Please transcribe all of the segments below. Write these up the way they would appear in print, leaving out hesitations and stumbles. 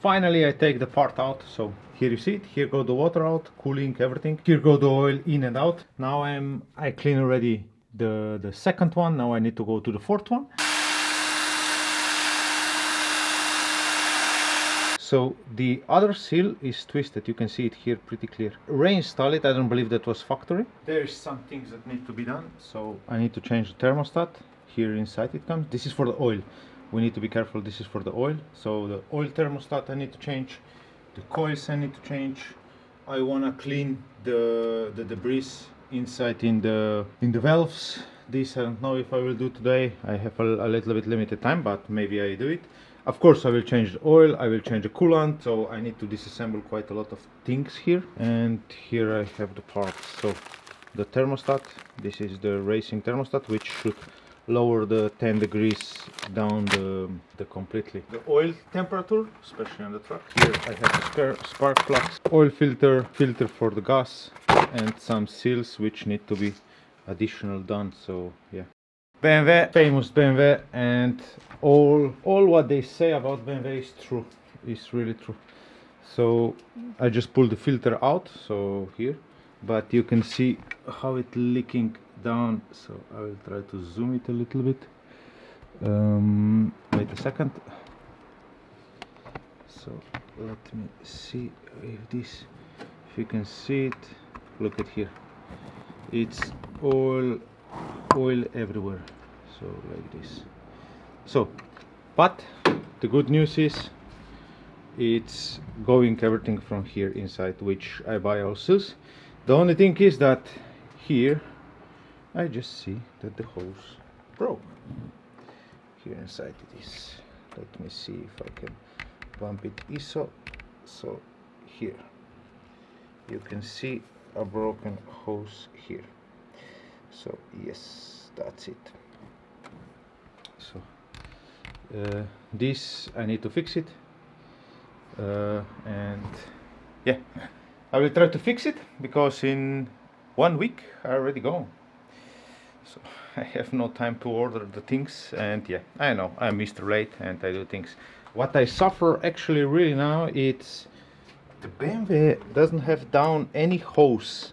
Finally I take the part out, so here you see it, here go the water out, cooling, everything. Here go the oil in and out. Now I clean already the second one, now I need to go to the fourth one. So the other seal is twisted, you can see it here pretty clear. Reinstall it, I don't believe that was factory. There's some things that need to be done, so I need to change the thermostat. Here inside it comes, this is for the oil. We need to be careful, this is for the oil. So the oil thermostat I need to change, the coils I need to change. I wanna clean the debris inside in the valves. This I don't know if I will do today. I have a little bit limited time, but maybe I do it. Of course I will change the oil, I will change the coolant, so I need to disassemble quite a lot of things here. And here I have the parts. So the thermostat, this is the racing thermostat, which should lower the 10 degrees down the completely. The oil temperature, especially on the truck. Here I have the spare spark plugs, oil filter for the gas, and some seals which need to be additional done. So yeah. BMW, famous BMW, and all what they say about BMW is true, is really true. So I just pulled the filter out, so here, but you can see how it leaking down, so I will try to zoom it a little bit. Wait a second. So let me see if you can see it. Look at here, it's oil everywhere, so like this. So but the good news is it's going everything from here inside, which I buy all seals. The only thing is that here I just see that the hose broke. Here inside it is. Let me see if I can bump it ISO. So here you can see a broken hose here. So yes, that's it. So this I need to fix it, and yeah, I will try to fix it because in 1 week I already go. So I have no time to order the things, and yeah, I know I'm Mr. Late and I do things. What I suffer actually really now, it's the BMW doesn't have down any hose,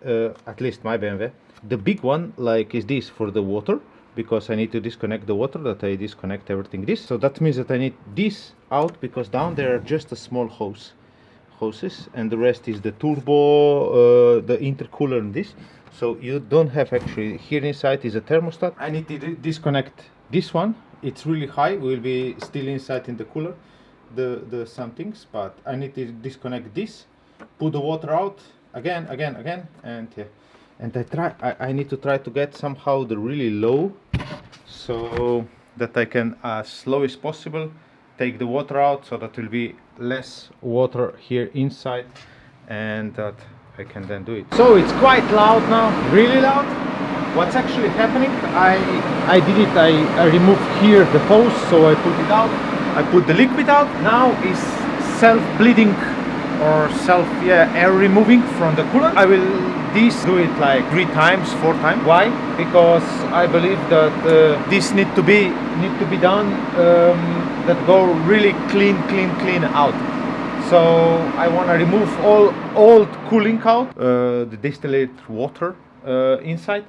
at least my BMW. The big one like is this for the water, because I need to disconnect the water, that I disconnect everything this. So that means that I need this out, because down there are just a small hoses, and the rest is the turbo, the intercooler and this. So you don't have actually, here inside is a thermostat. I need to disconnect this one. It's really high, will be still inside in the cooler, the some things, but I need to disconnect this, put the water out again, and yeah. And I need to try to get somehow the really low, so that I can, as slow as possible, take the water out, so that will be less water here inside, and that I can then do it. So it's quite loud now, really loud. What's actually happening, I did it, I removed here the hose, so I put it out, I put the liquid out. Now is self-bleeding or air removing from the coolant. I will do it like 3 times, 4 times. Why? Because I believe that this need to be done, that go really clean out. So I want to remove all old cooling out, the distilled water inside.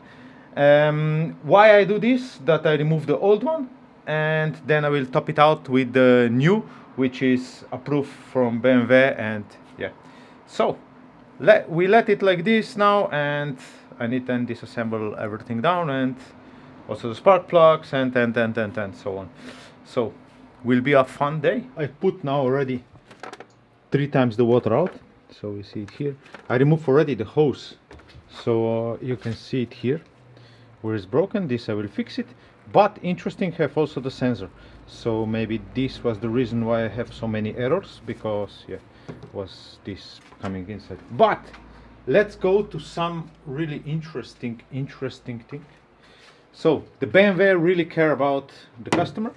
Why I do this? That I remove the old one, and then I will top it out with the new, which is approved from BMW, and yeah. So we let it like this now, and I need then disassemble everything down, and also the spark plugs, and so on. So will be a fun day. I put now already 3 times the water out, so we see it here. I removed already the hose, so you can see it here where it's broken. This I will fix it, but interesting, have also the sensor. So maybe this was the reason why I have so many errors, because yeah, was this coming inside. But let's go to some really interesting thing. So the BMW really care about the customer,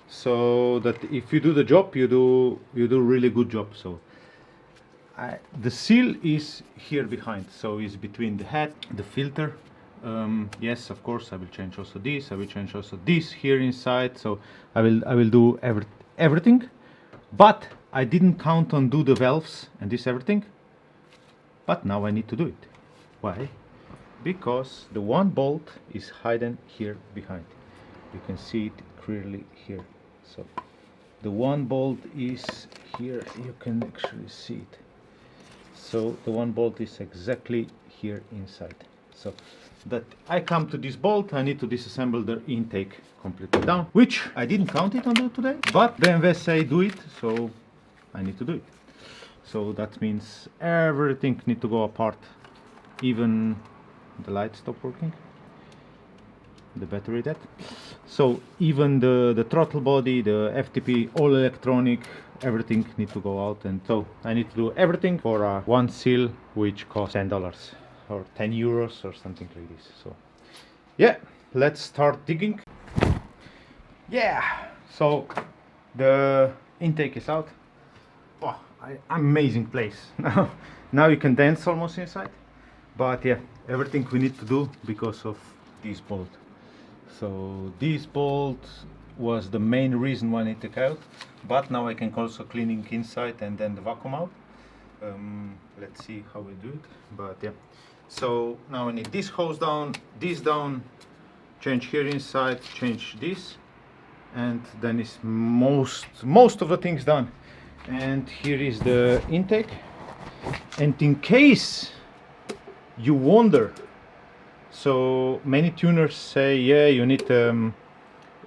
so that if you do the job, you do really good job. So the seal is here behind, so it's between the head, the filter. Yes, of course I will change also this, I will change also this here inside, so I will do everything. But I didn't count on do the valves and this everything, but now I need to do it. Why? Because the one bolt is hidden here behind. You can see it clearly here. So the one bolt is here, you can actually see it. So the one bolt is exactly here inside. So that I come to this bolt, I need to disassemble the intake completely down, which I didn't count it on do today, but BMW say do it, so I need to do it. So that means everything need to go apart, even the light stopped working, the battery dead. So even the throttle body, the FTP, all electronic, everything need to go out. And so I need to do everything for one seal, which costs $10 or 10 euros or something like this. So yeah, let's start digging. Yeah, so the intake is out. Oh, amazing place. Now you can dance almost inside. But yeah, everything we need to do because of this bolt. So this bolt was the main reason why I need to take out, but now I can also cleaning inside and then the vacuum out. Let's see how we do it. But yeah, so now I need this hose down, this down, change here inside, change this, and then it's most of the things done. And here is the intake. And in case you wonder, so many tuners say, yeah, you need to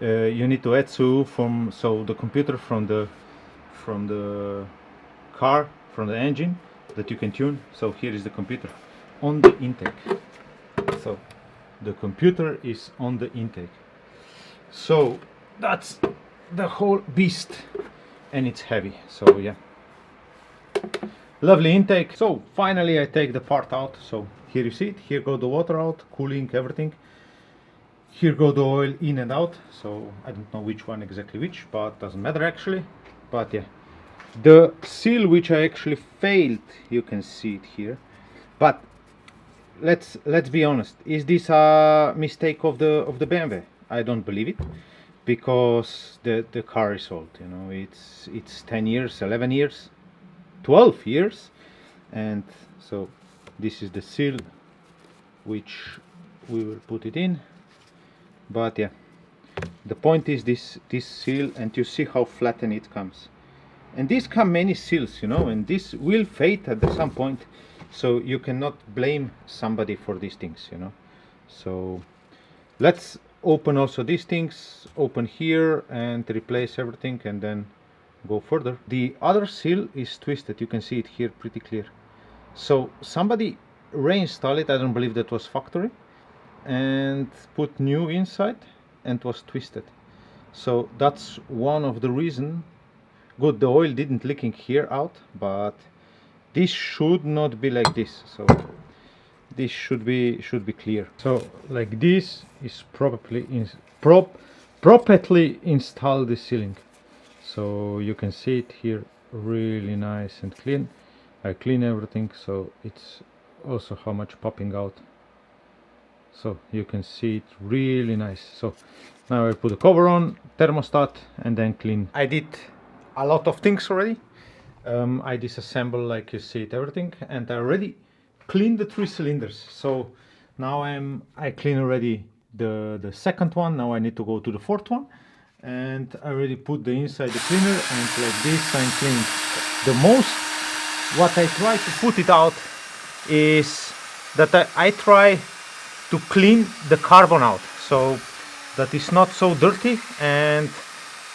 add from the computer from the car, from the engine, that you can tune. So here is the computer on the intake. So the computer is on the intake. So that's the whole beast, and it's heavy. So yeah, lovely intake. So finally I take the part out. So here you see it, here go the water out, cooling, everything. Here go the oil in and out. So I don't know which one exactly which, but doesn't matter actually. But yeah, the seal which I actually failed, you can see it here. But let's be honest, is this a mistake of the BMW? I don't believe it, because the car is old, you know, it's 10 years, 11 years, 12 years. And so this is the seal which we will put it in. But yeah, the point is this seal, and you see how flattened it comes. And these come many seals, you know, and this will fade at some point. So you cannot blame somebody for these things, you know. So let's open also these things, open here and replace everything, and then go further. The other seal is twisted, you can see it here pretty clear. So somebody reinstalled it, I don't believe that was factory, and put new inside, and was twisted. So that's one of the reason. Good, the oil didn't leaking here out, but this should not be like this. So this should be clear. So like this is properly installed the sealing. So you can see it here, really nice and clean. I clean everything, so it's also how much popping out. So you can see it really nice. So now I put the cover on, thermostat, and then clean. I did a lot of things already. I disassemble, like you see it, everything, and I already cleaned the 3 cylinders. So now I clean already the second one. Now I need to go to the 4th one, and I already put the inside the cleaner, and like this I'm cleaning. The most what I try to put it out is that I try to clean the carbon out, so that it's not so dirty, and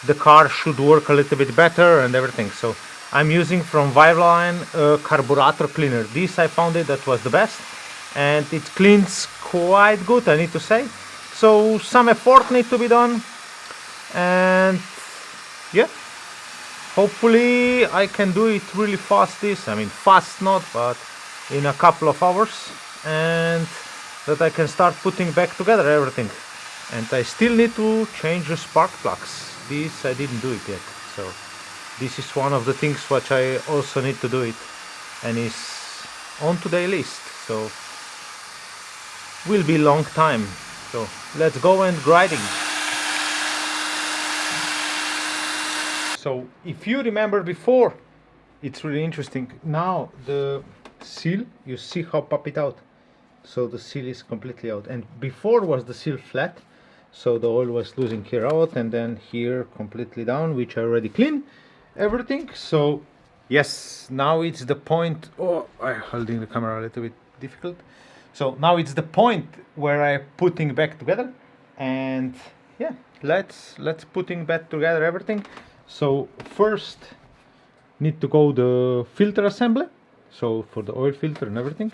the car should work a little bit better and everything. So I'm using from Viveline carburetor cleaner. This I found it that was the best, and it cleans quite good, I need to say. So some effort need to be done, and yeah, hopefully I can do it really fast. I mean fast not, but in a couple of hours, and that I can start putting back together everything. And I still need to change the spark plugs. This I didn't do it yet, so this is one of the things which I also need to do it, and is on today's list. So will be long time. So let's go and grinding. So if you remember before, it's really interesting. Now the seal, you see how pop it out. So the seal is completely out, and before was the seal flat, so the oil was losing here out and then here completely down, which I already cleaned everything. So yes, now it's the point. Oh, I'm holding the camera a little bit difficult. So now it's the point where I'm putting back together, and yeah, let's putting back together everything. So first need to go the filter assembly, so for the oil filter and everything,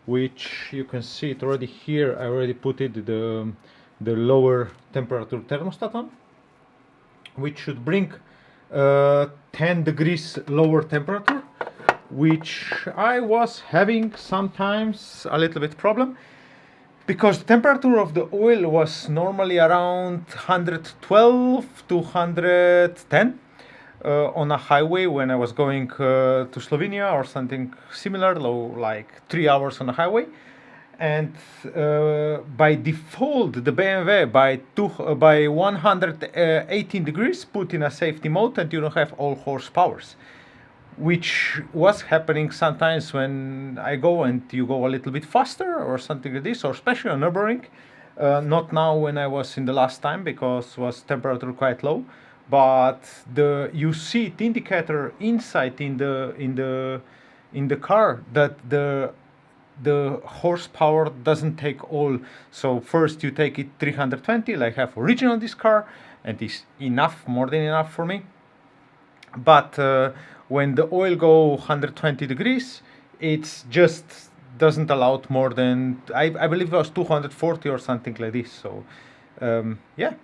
which you can see it already here. I already put it the lower temperature thermostat on, which should bring 10 degrees lower temperature, which I was having sometimes a little bit problem, because the temperature of the oil was normally around 112 to 110 on a highway when I was going to Slovenia or something similar, like 3 hours on a highway. And by default the BMW by 118 degrees put in a safety mode, and you don't have all horsepowers, which was happening sometimes when I go and you go a little bit faster or something like this, or especially on Nürburgring. Not now when I was in the last time, because was temperature quite low, but you see the indicator inside in the car that the horsepower doesn't take all. So first you take it 320 like I have original this car, and it's enough, more than enough for me. But when the oil go 120 degrees, it's just doesn't allow more than, I believe it was 240 or something like this. So yeah,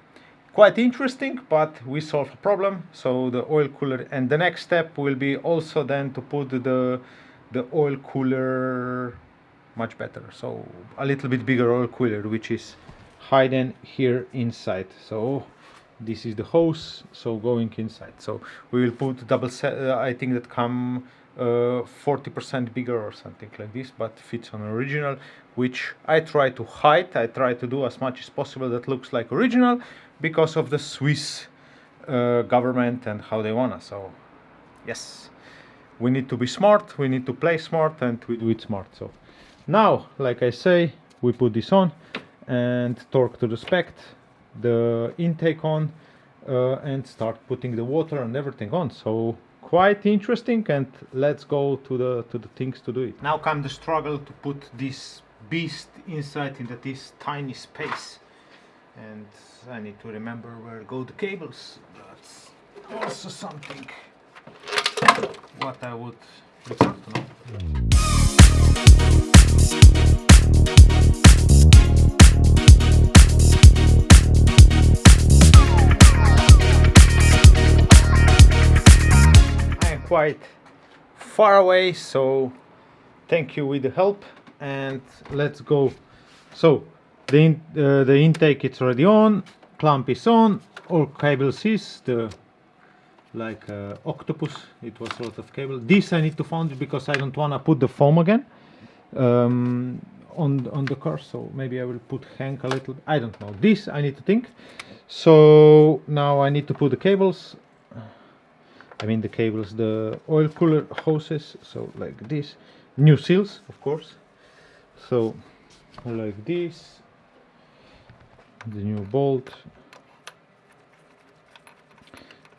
quite interesting, but we solved a problem. So the oil cooler, and the next step will be also then to put the oil cooler much better, so a little bit bigger oil cooler, which is hidden here inside. So this is the hose, so going inside. So we will put double set, I think that come 40% bigger or something like this, but fits on original, which I try to hide. I try to do as much as possible that looks like original, because of the Swiss government and how they wanna. So yes, we need to be smart, we need to play smart, and we do it smart. So now, like I say, we put this on and torque to the spec, the intake on, and start putting the water and everything on. So quite interesting, and let's go to the things to do it. Now come the struggle to put this beast inside into this tiny space, and I need to remember where go the cables. That's also something what I would prefer to know. Quite far away, so thank you with the help, and let's go. So the intake it's already on, clamp is on, all cables is like octopus. It was a lot of cable. This I need to find it because I don't want to put the foam again on the car, so maybe I will put Hank a little, I don't know. This I need to think. So now I need to put the cables, the oil cooler hoses, so like this, new seals of course, so like this, the new bolt,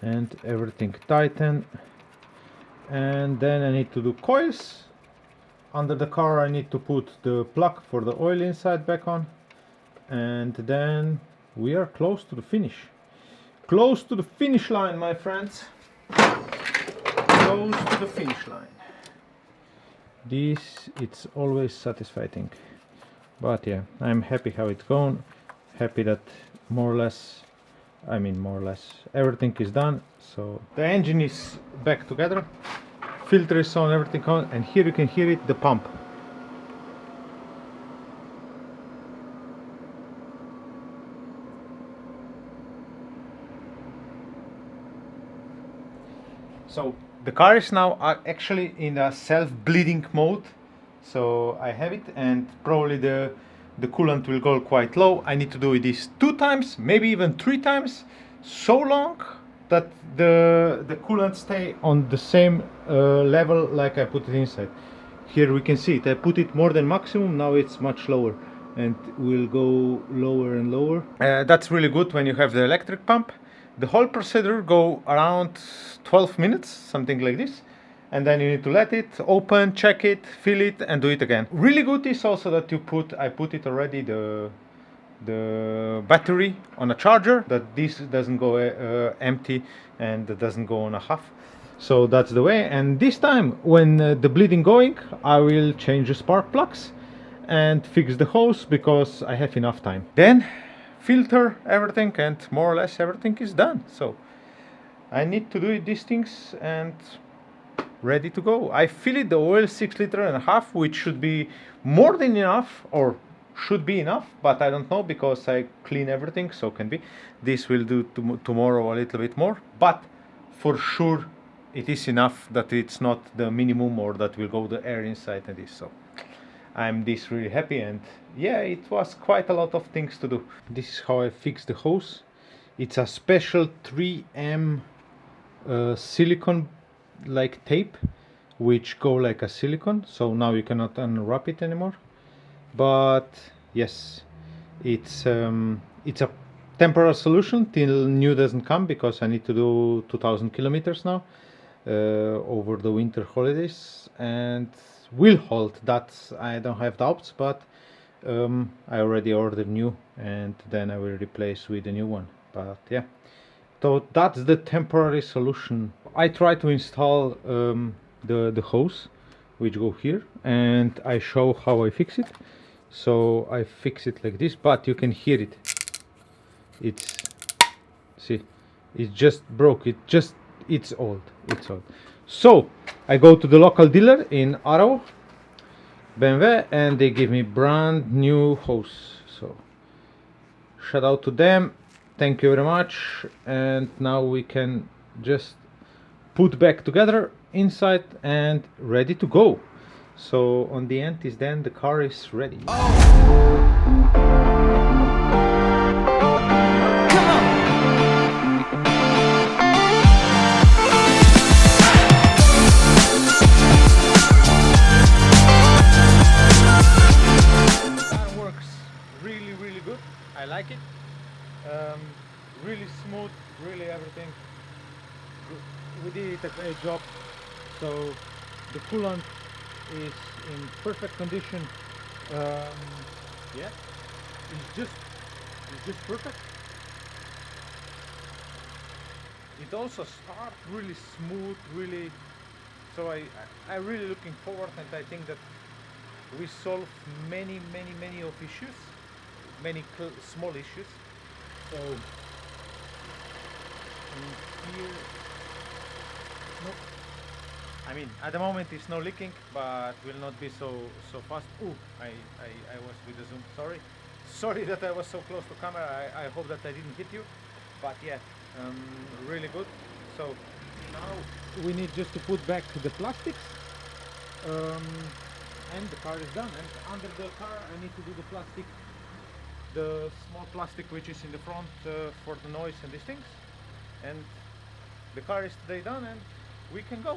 and everything tighten. And then I need to do coils under the car. I need to put the plug for the oil inside back on, and then we are close to the finish, close to the finish line, my friends. Close to the finish line. This, it's always satisfying, but yeah, I'm happy how it's going. Happy that more or less everything is done. So the engine is back together, filter is on, everything on, and here you can hear it, the pump. So the car is now actually in a self-bleeding mode, so I have it, and probably the coolant will go quite low. I need to do this 2 times, maybe even 3 times. So long that the coolant stay on the same level like I put it inside. Here we can see it. I put it more than maximum. Now it's much lower, and will go lower and lower. That's really good when you have the electric pump. The whole procedure go around 12 minutes, something like this. And then you need to let it open, check it, fill it, and do it again. Really good is also that I put it already the battery on a charger, that this doesn't go empty and doesn't go on a half. So that's the way. And this time when the bleeding going, I will change the spark plugs and fix the hose because I have enough time. Then filter everything, and more or less everything is done. So I need to do these things and ready to go. I fill it the oil 6.5 liters, which should be more than enough, or should be enough, but I don't know because I clean everything, so can be. This will do tomorrow a little bit more, but for sure it is enough that it's not the minimum, or that will go the air inside and this. So I'm really happy, and yeah, it was quite a lot of things to do. This is how I fix the hose. It's a special 3M silicone like tape, which go like a silicone, so now you cannot unwrap it anymore. But yes, it's a temporary solution till new doesn't come, because I need to do 2,000 kilometers now over the winter holidays, and will hold. That I don't have doubts, but I already ordered new, and then I will replace with a new one. But yeah, so that's the temporary solution. I try to install the hose which go here, and I show how I fix it. So I fix it like this, but you can hear it. See, it just broke. It's old. So I go to the local dealer in Arrow, BMW, and they give me brand new hose. So shout out to them. Thank you very much. And now we can just put back together inside and ready to go. So on the end is then the car is ready. Really good. I like it. Really smooth, really everything. We did a great job. So the coolant is in perfect condition. Yeah, it's just perfect. It also starts really smooth, really. So I really looking forward, and I think that we solve many of issues, many small issues. So here, no, I mean at the moment it's no leaking, but will not be so fast. Ooh, I was with the zoom. Sorry that I was so close to camera. I hope that I didn't hit you, but yeah, really good. So now we need just to put back the plastics, and the car is done. And under the car I need to do the plastic, the small plastic which is in the front for the noise and these things. And the car is today done, and we can go.